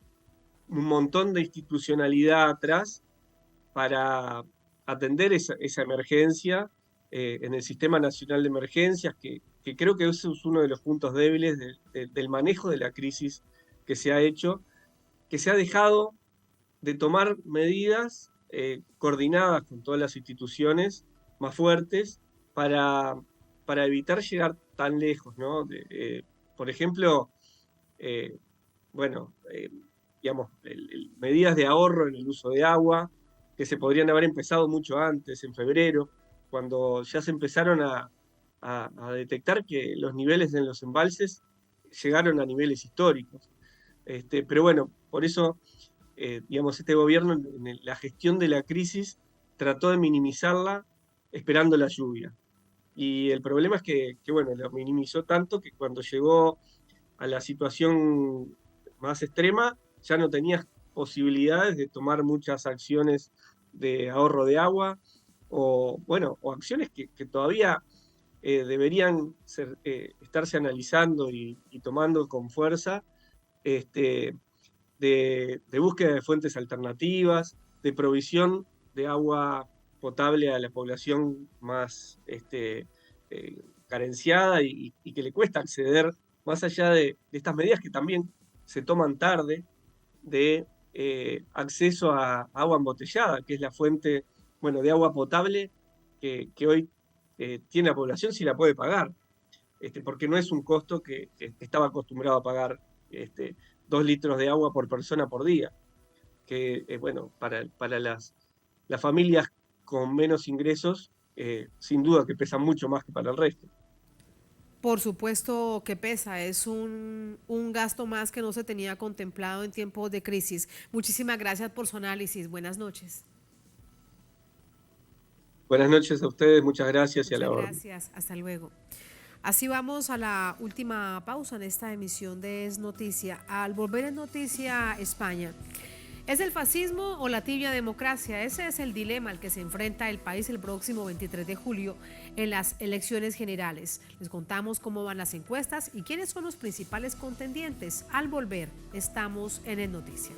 un montón de institucionalidad atrás para atender esa emergencia en el Sistema Nacional de Emergencias, que creo que ese es uno de los puntos débiles del manejo de la crisis que se ha hecho, que se ha dejado de tomar medidas coordinadas con todas las instituciones más fuertes para evitar llegar tan lejos, ¿no? Por ejemplo, bueno, digamos, medidas de ahorro en el uso de agua, que se podrían haber empezado mucho antes, en febrero, cuando ya se empezaron a detectar que los niveles en los embalses llegaron a niveles históricos. Pero bueno, por eso, digamos, este gobierno en la gestión de la crisis trató de minimizarla esperando la lluvia. Y el problema es que bueno, lo minimizó tanto que cuando llegó a la situación más extrema, ya no tenía posibilidades de tomar muchas acciones de ahorro de agua, o acciones que todavía deberían estarse analizando y tomando con fuerza, de búsqueda de fuentes alternativas, de provisión de agua potable a la población más carenciada y que le cuesta acceder, más allá de estas medidas que también se toman tarde, de acceso a agua embotellada, que es la fuente, bueno, de agua potable que hoy tiene la población si la puede pagar, porque no es un costo que estaba acostumbrado a pagar 2 litros de agua por persona por día, que bueno, para las familias con menos ingresos, sin duda que pesa mucho más que para el resto. Por supuesto que pesa, es un gasto más que no se tenía contemplado en tiempos de crisis. Muchísimas gracias por su análisis. Buenas noches. Buenas noches a ustedes, muchas gracias y a la orden. Gracias, hasta luego. Así vamos a la última pausa en esta emisión de Es Noticia. Al volver en Noticia España, ¿es el fascismo o la tibia democracia? Ese es el dilema al que se enfrenta el país el próximo 23 de julio en las elecciones generales. Les contamos cómo van las encuestas y quiénes son los principales contendientes. Al volver, estamos en Es Noticia.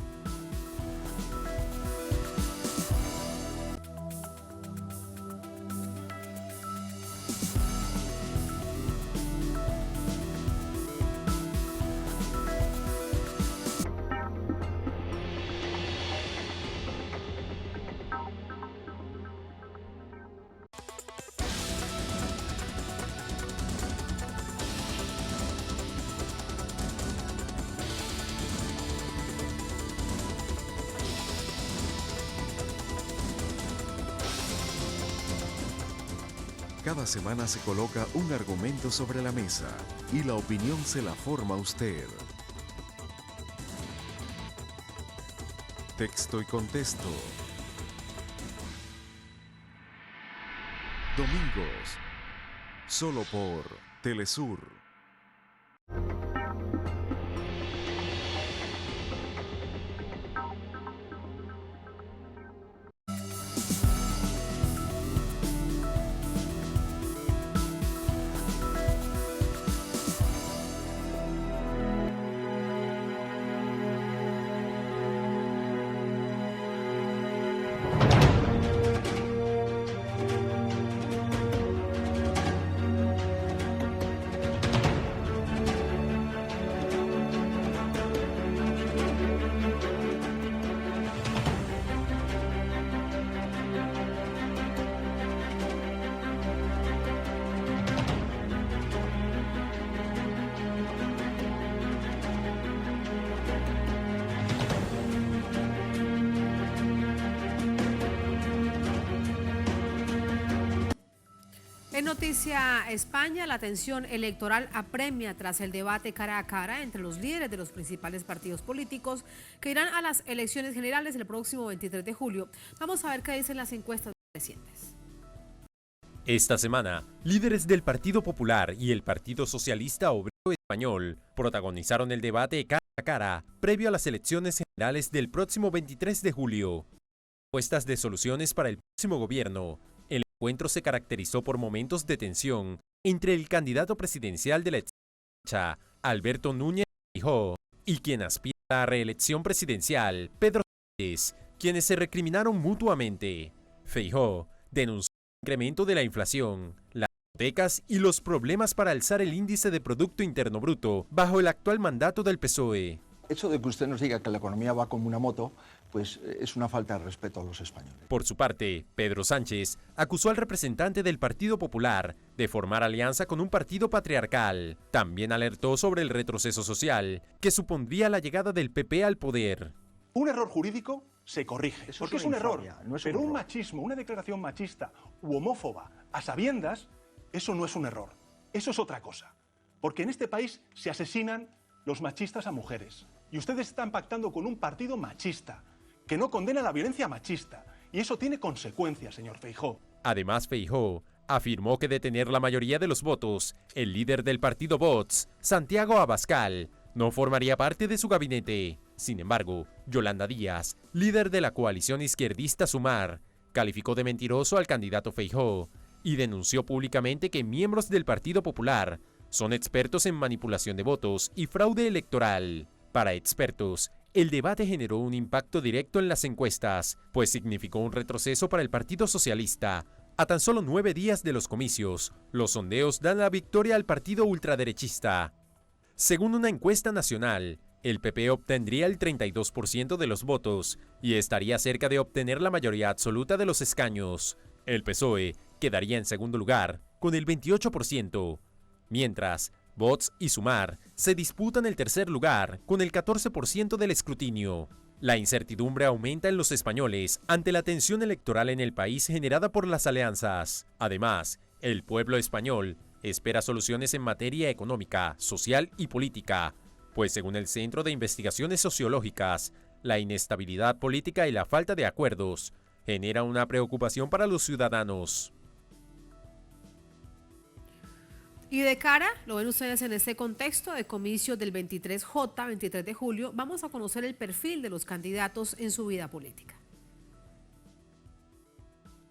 Cada semana se coloca un argumento sobre la mesa y la opinión se la forma usted. Texto y contexto. Domingos, solo por Telesur. En noticia España, la tensión electoral apremia tras el debate cara a cara entre los líderes de los principales partidos políticos que irán a las elecciones generales el próximo 23 de julio. Vamos a ver qué dicen las encuestas recientes. Esta semana, líderes del Partido Popular y el Partido Socialista Obrero Español protagonizaron el debate cara a cara previo a las elecciones generales del próximo 23 de julio. Propuestas de soluciones para el próximo gobierno. El encuentro se caracterizó por momentos de tensión entre el candidato presidencial de la derecha, Alberto Núñez Feijóo, y quien aspira a la reelección presidencial, Pedro Sánchez, quienes se recriminaron mutuamente. Feijóo denunció el incremento de la inflación, las hipotecas y los problemas para alzar el índice de Producto Interno Bruto bajo el actual mandato del PSOE. Eso de que usted nos diga que la economía va como una moto, pues es una falta de respeto a los españoles. Por su parte, Pedro Sánchez acusó al representante del Partido Popular de formar alianza con un partido patriarcal. También alertó sobre el retroceso social que supondría la llegada del PP al poder. Un error jurídico se corrige, porque es un error, pero un error. machismo, una declaración machista u homófoba a sabiendas, eso no es un error, eso es otra cosa. Porque en este país se asesinan los machistas a mujeres. Y ustedes están pactando con un partido machista, que no condena la violencia machista. Y eso tiene consecuencias, señor Feijóo. Además, Feijóo afirmó que de tener la mayoría de los votos, el líder del partido Vox, Santiago Abascal, no formaría parte de su gabinete. Sin embargo, Yolanda Díaz, líder de la coalición izquierdista Sumar, calificó de mentiroso al candidato Feijóo y denunció públicamente que miembros del Partido Popular son expertos en manipulación de votos y fraude electoral. Para expertos, el debate generó un impacto directo en las encuestas, pues significó un retroceso para el Partido Socialista. A tan solo 9 días de los comicios, los sondeos dan la victoria al partido ultraderechista. Según una encuesta nacional, el PP obtendría el 32% de los votos y estaría cerca de obtener la mayoría absoluta de los escaños. El PSOE quedaría en segundo lugar, con el 28%, mientras Vox y Sumar se disputan el tercer lugar con el 14% del escrutinio. La incertidumbre aumenta en los españoles ante la tensión electoral en el país generada por las alianzas. Además, el pueblo español espera soluciones en materia económica, social y política, pues según el Centro de Investigaciones Sociológicas, la inestabilidad política y la falta de acuerdos genera una preocupación para los ciudadanos. Y de cara, lo ven ustedes en este contexto de comicios del 23J, 23 de julio, vamos a conocer el perfil de los candidatos en su vida política.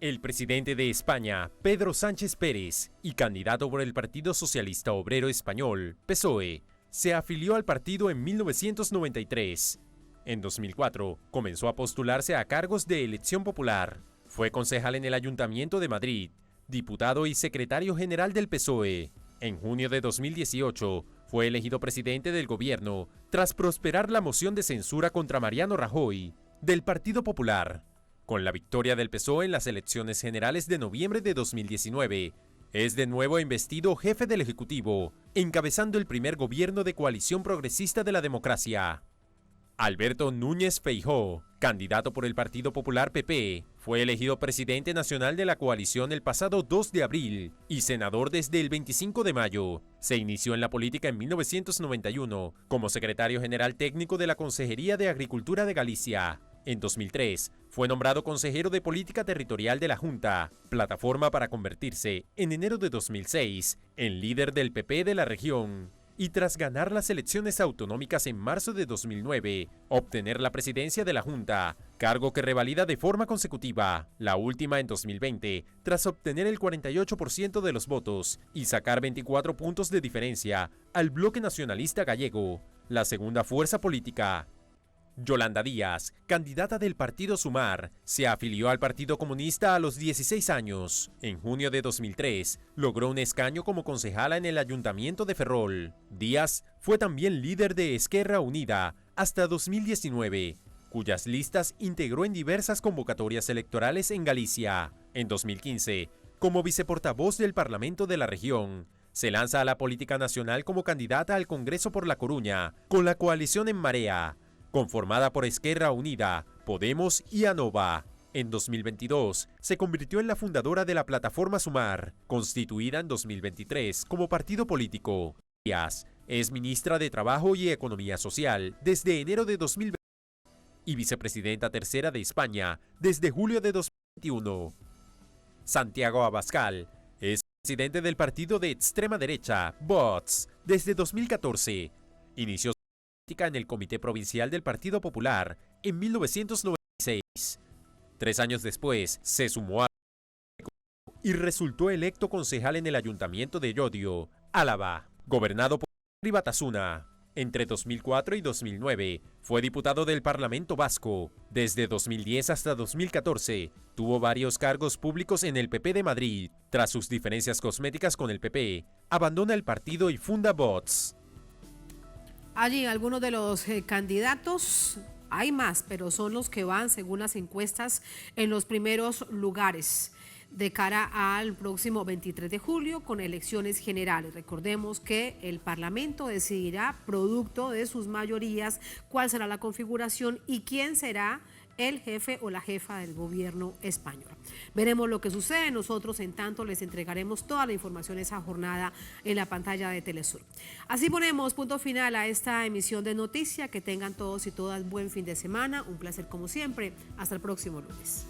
El presidente de España, Pedro Sánchez Pérez, y candidato por el Partido Socialista Obrero Español, PSOE, se afilió al partido en 1993. En 2004, comenzó a postularse a cargos de elección popular. Fue concejal en el Ayuntamiento de Madrid, diputado y secretario general del PSOE. En junio de 2018, fue elegido presidente del gobierno tras prosperar la moción de censura contra Mariano Rajoy, del Partido Popular. Con la victoria del PSOE en las elecciones generales de noviembre de 2019, es de nuevo investido jefe del Ejecutivo, encabezando el primer gobierno de coalición progresista de la democracia. Alberto Núñez Feijóo, candidato por el Partido Popular PP, fue elegido presidente nacional de la coalición el pasado 2 de abril y senador desde el 25 de mayo. Se inició en la política en 1991 como secretario general técnico de la Consejería de Agricultura de Galicia. En 2003, fue nombrado consejero de Política Territorial de la Junta, plataforma para convertirse, en enero de 2006, en líder del PP de la región. Y tras ganar las elecciones autonómicas en marzo de 2009, obtener la presidencia de la Junta, cargo que revalida de forma consecutiva, la última en 2020, tras obtener el 48% de los votos y sacar 24 puntos de diferencia al bloque nacionalista gallego, la segunda fuerza política. Yolanda Díaz, candidata del partido Sumar, se afilió al Partido Comunista a los 16 años. En junio de 2003, logró un escaño como concejala en el Ayuntamiento de Ferrol. Díaz fue también líder de Esquerra Unida hasta 2019, cuyas listas integró en diversas convocatorias electorales en Galicia. En 2015, como viceportavoz del Parlamento de la región, se lanza a la política nacional como candidata al Congreso por La Coruña, con la coalición En Marea, conformada por Esquerra Unida, Podemos y Anova. En 2022, se convirtió en la fundadora de la plataforma Sumar, constituida en 2023 como partido político. Díaz es ministra de Trabajo y Economía Social desde enero de 2020 y vicepresidenta tercera de España desde julio de 2021. Santiago Abascal es presidente del partido de extrema derecha, Vox, desde 2014. Inició su política en el Comité Provincial del Partido Popular en 1996. 3 años después, se sumó a y resultó electo concejal en el Ayuntamiento de Llodio, Álava, gobernado por Batasuna. Entre 2004 y 2009 fue diputado del Parlamento Vasco. Desde 2010 hasta 2014 tuvo varios cargos públicos en el PP de Madrid. Tras sus diferencias cosméticas con el PP, abandona el partido y funda Vox. Allí algunos de los candidatos, hay más, pero son los que van, según las encuestas, en los primeros lugares de cara al próximo 23 de julio con elecciones generales. Recordemos que el Parlamento decidirá, producto de sus mayorías, cuál será la configuración y quién será el jefe o la jefa del gobierno español. Veremos lo que sucede. Nosotros, en tanto, les entregaremos toda la información esa jornada en la pantalla de Telesur. Así ponemos punto final a esta emisión de Noticia. Que tengan todos y todas buen fin de semana. Un placer como siempre. Hasta el próximo lunes.